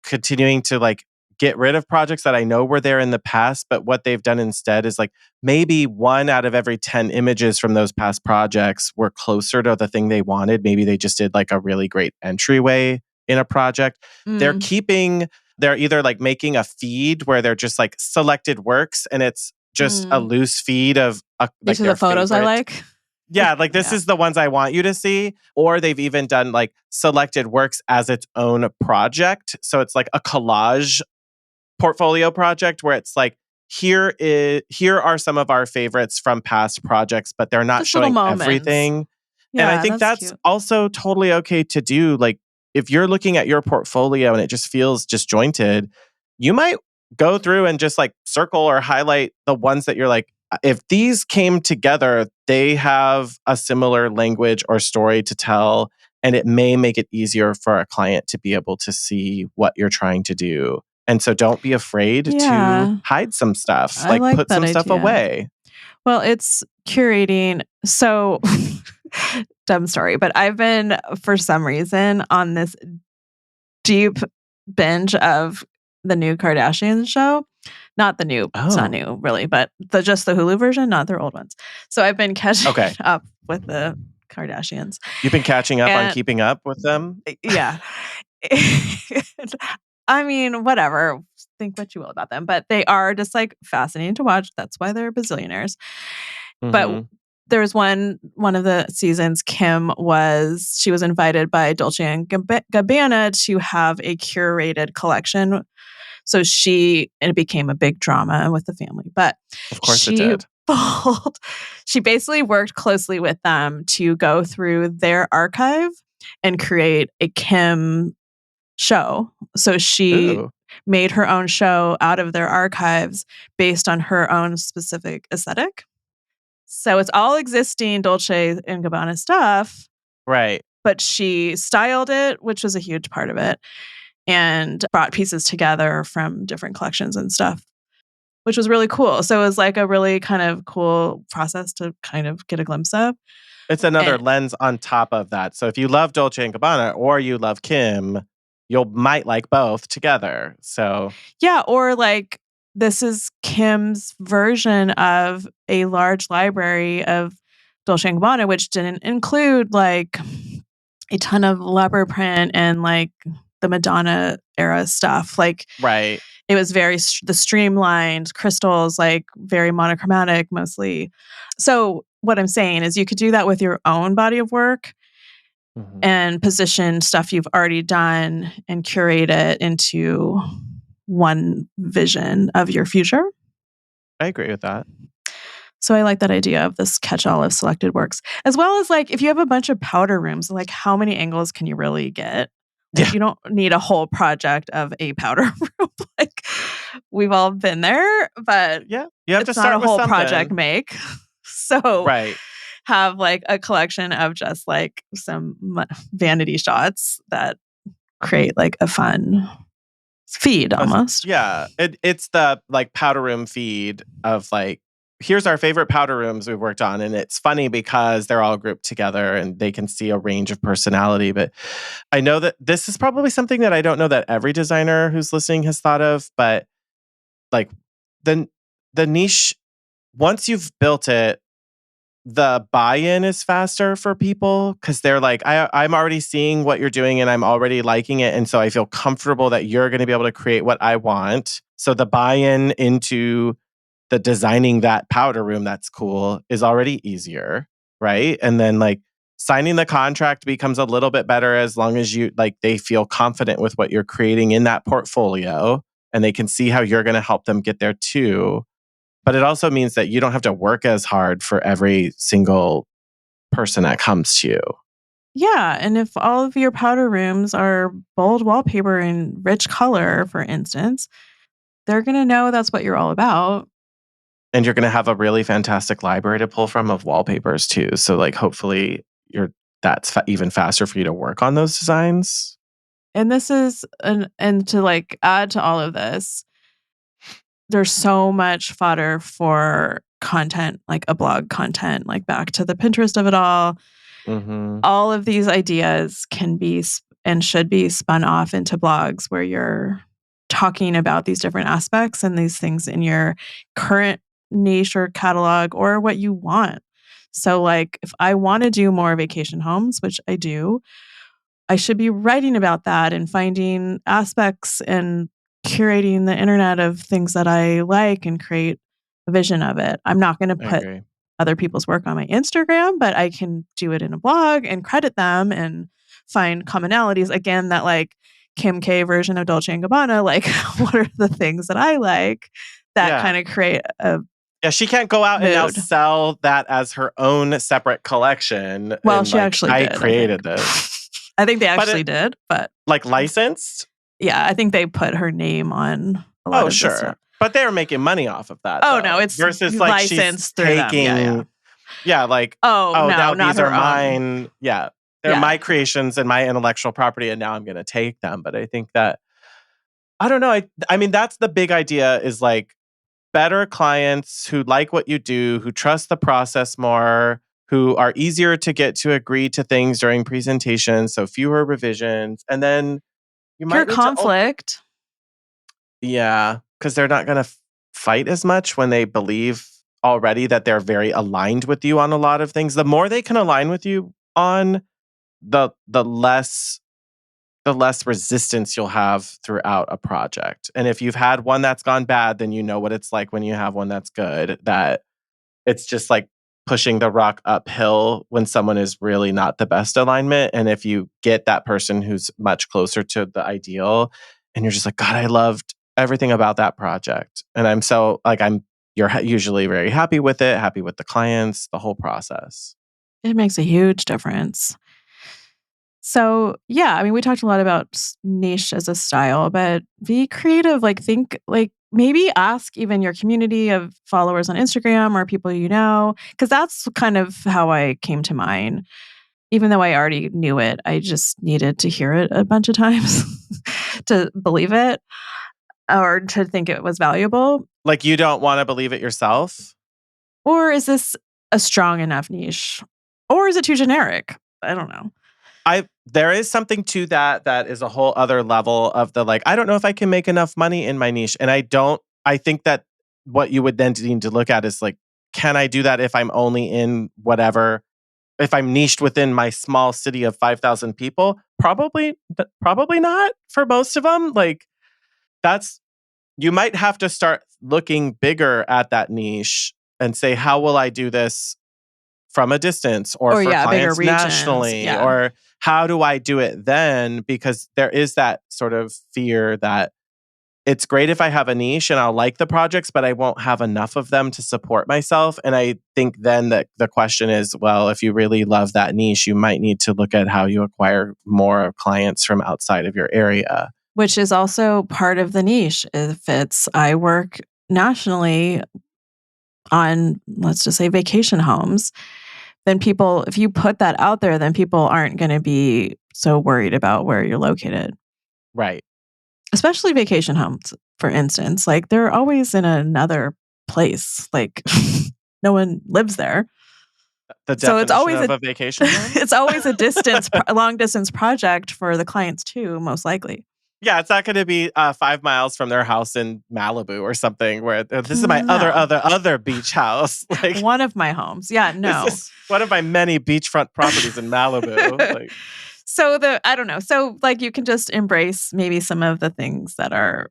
continuing to like get rid of projects that I know were there in the past, but what they've done instead is like maybe 1 out of every 10 images from those past projects were closer to the thing they wanted. Maybe they just did like a really great entryway in a project. They're Mm. keeping they're either like making a feed where they're just like selected works, and it's just a Mm. loose feed of like These are the their photos I favorite. like. Yeah, like this Yeah. is the ones I want you to see. Or they've even done like selected works as its own project. So it's like a collage portfolio project where it's like, here are some of our favorites from past projects, but they're not Just little showing moments. everything. And I Yeah, think that's that's cute. also totally okay to do. Like if you're looking at your portfolio and it just feels disjointed, you might go through and just like circle or highlight the ones that you're like, if these came together, they have a similar language or story to tell, and it may make it easier for a client to be able to see what you're trying to do. And so don't be afraid to Yeah, hide some stuff, I like like put that some stuff idea. away. Well, it's curating. So, dumb story, but I've been, for some reason, on this deep binge of the new Kardashian show. Not the new, it's not Oh, new really, but just the Hulu version, not their old ones. So I've been catching okay. up with the Kardashians. You've been catching up on And keeping up with them? yeah. I mean, whatever. Think what you will about them, but they are just like fascinating to watch. That's why they're bazillionaires. But there was one of the seasons, she was invited by Dolce and Gabbana to have a curated collection. So it became a big drama with the family, but of course it did. She basically worked closely with them to go through their archive and create a Kim show. So she made her own show out of their archives based on her own specific aesthetic. So it's all existing Dolce and Gabbana stuff. Right. But she styled it, which was a huge part of it, and brought pieces together from different collections and stuff, which was really cool. So it was like a really kind of cool process to kind of get a glimpse of. It's another lens on top of that. So if you love Dolce and Gabbana or you love Kim, you might like both together. So yeah, or like this is Kim's version of a large library of Dolce and Gabbana, which didn't include like a ton of leopard print and like the Madonna era stuff. Like, right. It was very the streamlined crystals, like very monochromatic mostly. So what I'm saying is you could do that with your own body of work and position stuff you've already done and curate it into one vision of your future. I agree with that. So I like that idea of this catch-all of selected works, as well as like if you have a bunch of powder rooms, like how many angles can you really get? Like, you don't need a whole project of a powder room. Like we've all been there, but you have to it's start not a with whole something. project make. So right. have like a collection of just like some vanity shots that create like a fun feed almost. Yeah. It's the like powder room feed of like, here's our favorite powder rooms we've worked on. And it's funny because they're all grouped together and they can see a range of personality. But I know that this is probably something that I don't know that every designer who's listening has thought of, but like the niche, once you've built it, the buy-in is faster for people because they're like, I'm already seeing what you're doing and I'm already liking it. And so I feel comfortable that you're going to be able to create what I want. So the buy-in into the designing that powder room that's cool is already easier, right? And then like signing the contract becomes a little bit better as long as you like they feel confident with what you're creating in that portfolio and they can see how you're going to help them get there too. But it also means that you don't have to work as hard for every single person that comes to you. Yeah, and if all of your powder rooms are bold wallpaper and rich color, for instance, they're going to know that's what you're all about. And you're going to have a really fantastic library to pull from of wallpapers too. So like hopefully that's even faster for you to work on those designs. And this is and to like add to all of this, there's so much fodder for content, like a blog content, like back to the Pinterest of it all. All of these ideas can be and should be spun off into blogs where you're talking about these different aspects and these things in your current niche or catalog or what you want. So like if I want to do more vacation homes, which I do, I should be writing about that and finding aspects and curating the internet of things that I like and create a vision of it. I'm not going to put other people's work on my Instagram, but I can do it in a blog and credit them and find commonalities. Again, that like Kim K version of Dolce & Gabbana, like what are the things that I like that kind of create a she can't go out and now sell that as her own separate collection. Well, and she actually did. I created this. I think they actually did, but like licensed? Yeah, I think they put her name on a lot of this stuff. But they were making money off of that. Oh, no, it's versus like licensed she's through taking, them. like, no, now not these are her mine. own. Yeah, they're my creations and my intellectual property, and now I'm going to take them. But I think that, I don't know. I mean, that's the big idea is like better clients who like what you do, who trust the process more, who are easier to get to agree to things during presentations, so fewer revisions, and then you might need conflict. Yeah, because they're not going to fight as much when they believe already that they're very aligned with you on a lot of things. The more they can align with you on, the less the less resistance you'll have throughout a project. And if you've had one that's gone bad, then you know what it's like when you have one that's good, that it's just like pushing the rock uphill when someone is really not the best alignment. And if you get that person who's much closer to the ideal and you're just like, God, I loved everything about that project. And I'm so like, you're usually very happy with it, happy with the clients, the whole process. It makes a huge difference. So, yeah, I mean, we talked a lot about niche as a style, but be creative. Like, think, like, maybe ask even your community of followers on Instagram or people you know, because that's kind of how I came to mine. Even though I already knew it, I just needed to hear it a bunch of times to believe it or to think it was valuable. Like, you don't want to believe it yourself? Or is this a strong enough niche? Or is it too generic? I don't know. There is something to that is a whole other level of the like, I don't know if I can make enough money in my niche. And I think that what you would then need to look at is like, can I do that if I'm only in whatever, if I'm niched within my small city of 5,000 people? Probably not for most of them. Like you might have to start looking bigger at that niche and say, how will I do this from a distance or for bigger clients regions. nationally? Yeah. Or how do I do it then? Because there is that sort of fear that it's great if I have a niche and I'll like the projects, but I won't have enough of them to support myself. And I think then that the question is, well, if you really love that niche, you might need to look at how you acquire more clients from outside of your area. Which is also part of the niche. I work nationally on, let's just say, vacation homes, then people, if you put that out there, then people aren't going to be so worried about where you're located. Right. Especially vacation homes, for instance. Like, they're always in another place. Like, no one lives there. The So it's always definition of a vacation home? it's always a long distance project for the clients too, most likely. Yeah, it's not going to be 5 miles from their house in Malibu or something where this is my No. other beach house. Like, one of my homes. Yeah, no. this is one of my many beachfront properties in Malibu. Like, so I don't know. So like, you can just embrace maybe some of the things that are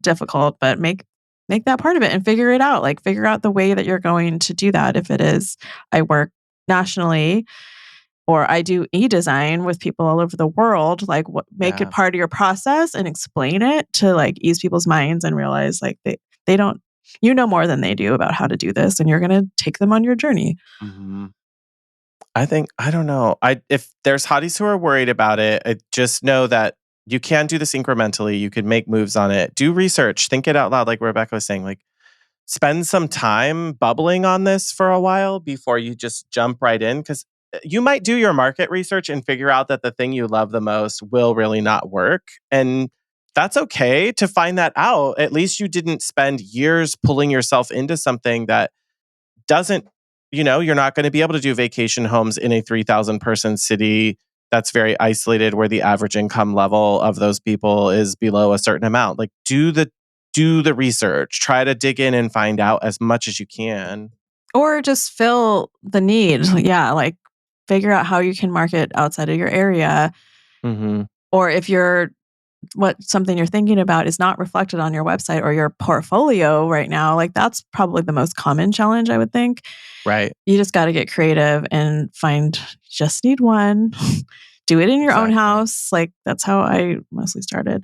difficult, but make that part of it and figure it out. Like, figure out the way that you're going to do that. If it is, I work nationally, or I do e-design with people all over the world, like, make it part of your process and explain it to like ease people's minds and realize like they don't, you know, more than they do about how to do this, and you're going to take them on your journey. mm-hmm. I don't know. If there's hotties who are worried about it, I just know that you can do this incrementally. You could make moves on it. Do research. Think it out loud, like Rebecca was saying. Like, spend some time bubbling on this for a while before you just jump right in. Because you might do your market research and figure out that the thing you love the most will really not work. And that's okay to find that out. At least you didn't spend years pulling yourself into something that doesn't, you're not going to be able to do vacation homes in a 3,000 person city that's very isolated where the average income level of those people is below a certain amount. Like, do the research, try to dig in and find out as much as you can. Or just fill the need. Yeah, like, figure out how you can market outside of your area. Mm-hmm. Or if something you're thinking about is not reflected on your website or your portfolio right now, like, that's probably the most common challenge, I would think. Right. You just got to get creative and just need one. Do it in your own house. Like, that's how I mostly started.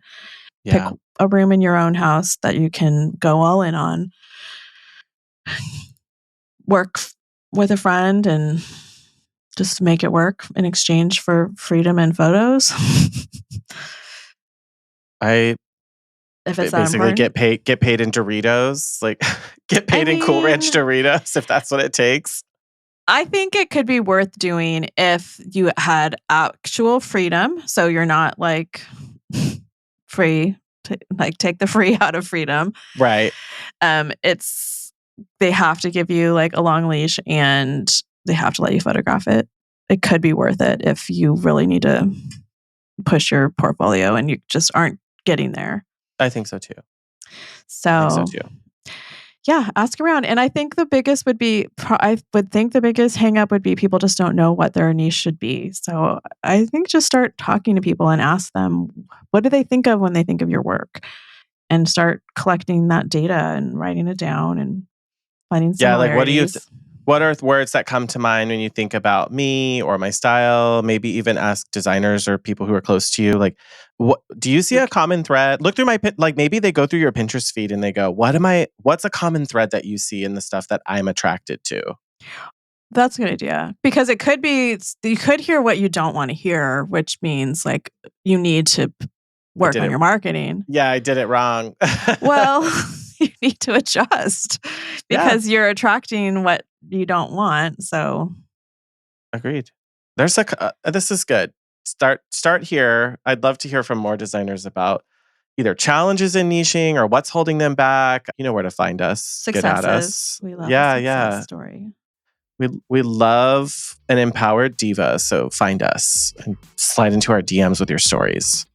Yeah. Pick a room in your own house that you can go all in on. Work with a friend and just make it work in exchange for freedom and photos. I If it's basically get paid in Doritos, like get paid in Cool Ranch Doritos if that's what it takes. I think it could be worth doing if you had actual freedom. So you're not like free to like take the free out of freedom. Right. They have to give you like a long leash and they have to let you photograph it. It could be worth it if you really need to push your portfolio and you just aren't getting there. I think so too. So Yeah, ask around. And I think the biggest would be, I would think the biggest hang up would be people just don't know what their niche should be. So I think just start talking to people and ask them, what do they think of when they think of your work? And start collecting that data and writing it down and finding Yeah, like similarities. what are words that come to mind when you think about me or my style? Maybe even ask designers or people who are close to you. Like, what do you see a common thread? Look through like maybe they go through your Pinterest feed and they go, what's a common thread that you see in the stuff that I'm attracted to? That's a good idea because it could be, you could hear what you don't want to hear, which means like you need to work on your marketing. Yeah, I did it wrong. Well, you need to adjust because you're attracting what you don't want. So, agreed. There's this is good. Start here. I'd love to hear from more designers about either challenges in niching or what's holding them back. You know where to find us. Successes. Get at us. We love a success story. We love an empowered diva. So find us and slide into our DMs with your stories.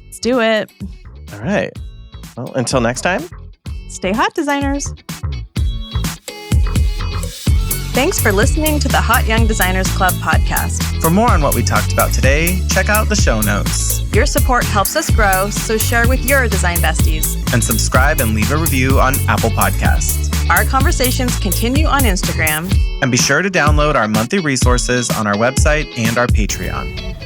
Let's do it. All right. Well, until next time. Stay hot, designers. Thanks for listening to the Hot Young Designers Club podcast. For more on what we talked about today, check out the show notes. Your support helps us grow, so share with your design besties. And subscribe and leave a review on Apple Podcasts. Our conversations continue on Instagram. And be sure to download our monthly resources on our website and our Patreon.